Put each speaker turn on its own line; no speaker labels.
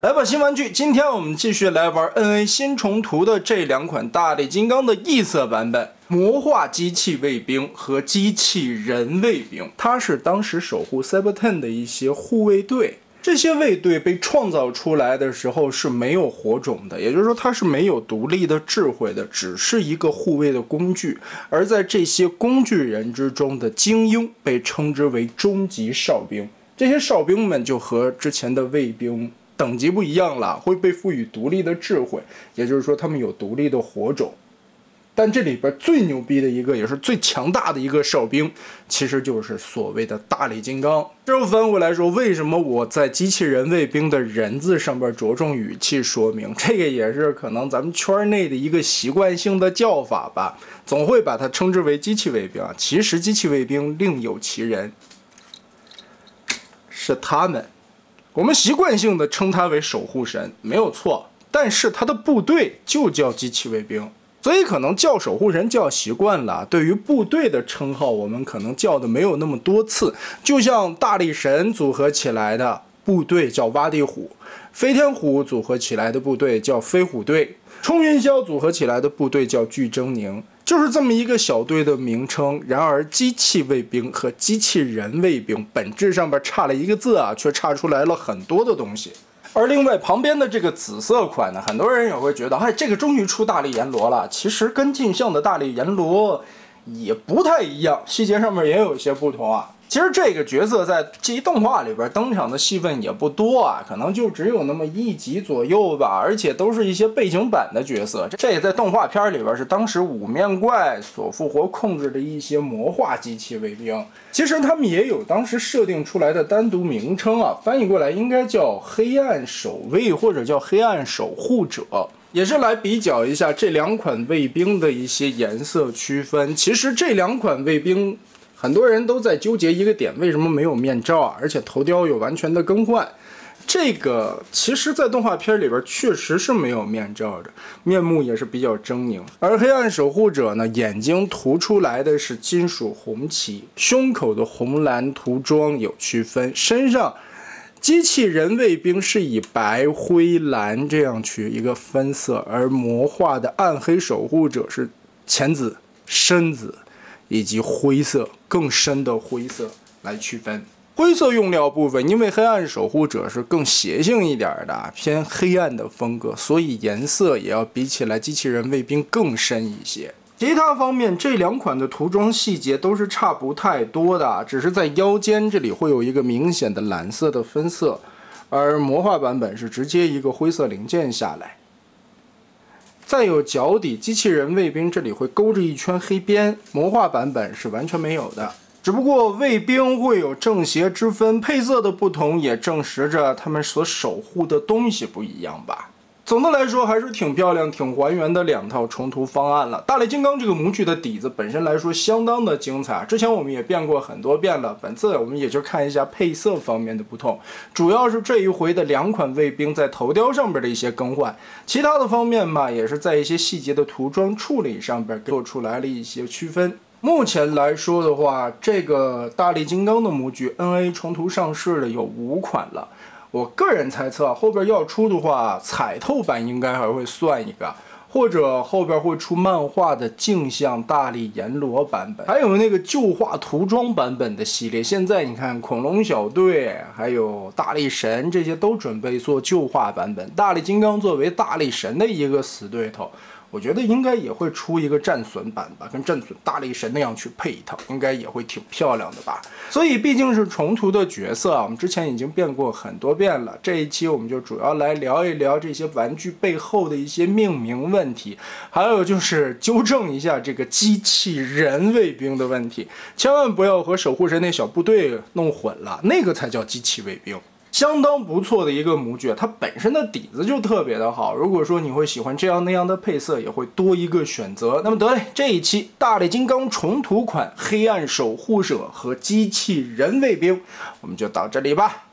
来吧，新玩具！今天我们继续来玩 NA 新重涂的这两款大力金刚的异色版本——魔化机器卫兵和机器人卫兵。它是当时守护 Cyber10 的一些护卫队。这些卫队被创造出来的时候是没有火种的，也就是说它是没有独立的智慧的，只是一个护卫的工具。而在这些工具人之中的精英被称之为终极哨兵。这些哨兵们就和之前的卫兵等级不一样了，会被赋予独立的智慧，也就是说他们有独立的火种。但这里边最牛逼的一个，也是最强大的一个哨兵，其实就是所谓的大力金刚。这又翻回来说，为什么我在机器人卫兵的人字上边着重语气说明？这个也是可能咱们圈内的一个习惯性的叫法吧，总会把它称之为机器卫兵啊。其实机器卫兵另有其人，是他们。我们习惯性的称它为守护神，没有错，但是它的部队就叫机器卫兵，所以可能叫守护神叫习惯了。对于部队的称号，我们可能叫的没有那么多次。就像大力神组合起来的部队叫洼地虎，飞天虎组合起来的部队叫飞虎队，冲云霄组合起来的部队叫巨狰狞。就是这么一个小队的名称，然而机器卫兵和机器人卫兵本质上边差了一个字啊，却差出来了很多的东西。而另外旁边的这个紫色款呢，很多人也会觉得，哎，这个终于出大力阎罗了。其实跟镜像的大力阎罗也不太一样，细节上面也有一些不同啊。其实这个角色在这一动画里边登场的戏份也不多啊，可能就只有那么1集左右吧，而且都是一些背景板的角色。这也在动画片里边是当时五面怪所复活控制的一些魔化机器卫兵。其实他们也有当时设定出来的单独名称啊，翻译过来应该叫黑暗守卫或者叫黑暗守护者。也是来比较一下这两款卫兵的一些颜色区分。其实这两款卫兵很多人都在纠结一个点，为什么没有面罩啊？而且头雕有完全的更换。这个其实在动画片里边确实是没有面罩的，面目也是比较狰狞。而黑暗守护者呢，眼睛涂出来的是金属红旗，胸口的红蓝涂装有区分，身上机器人卫兵是以白灰蓝这样去一个分色，而魔化的暗黑守护者是浅紫深紫以及灰色更深的灰色来区分。灰色用料部分，因为黑暗守护者是更邪性一点的，偏黑暗的风格，所以颜色也要比起来机器人卫兵更深一些。其他方面，这两款的涂装细节都是差不太多的，只是在腰间这里会有一个明显的蓝色的分色，而魔化版本是直接一个灰色零件下来。再有脚底，机器人卫兵这里会勾着一圈黑边，魔化版本是完全没有的。只不过卫兵会有正邪之分，配色的不同也证实着他们所守护的东西不一样吧。总的来说还是挺漂亮、挺还原的两套重涂方案了。大力金刚这个模具的底子本身来说相当的精彩，之前我们也变过很多遍了，本次我们也就看一下配色方面的不同，主要是这一回的两款卫兵在头雕上边的一些更换，其他的方面嘛，也是在一些细节的涂装处理上边做出来了一些区分。目前来说的话，这个大力金刚的模具 NA 重涂上市的有5款了。我个人猜测，后边要出的话，彩透版应该还会算一个，或者后边会出漫画的镜像大力阎罗版本，还有那个旧画涂装版本的系列。现在你看，恐龙小队还有大力神这些都准备做旧画版本，大力金刚作为大力神的一个死对头，我觉得应该也会出一个战损版吧，跟战损大力神那样去配一套，应该也会挺漂亮的吧。所以毕竟是重涂的角色啊，我们之前已经变过很多遍了。这一期我们就主要来聊一聊这些玩具背后的一些命名问题，还有就是纠正一下这个机器人卫兵的问题，千万不要和守护神那小部队弄混了，那个才叫机器卫兵。相当不错的一个模具，它本身的底子就特别的好。如果说你会喜欢这样那样的配色，也会多一个选择。那么得嘞，这一期大力金刚重涂款黑暗守护者和机器人卫兵，我们就到这里吧。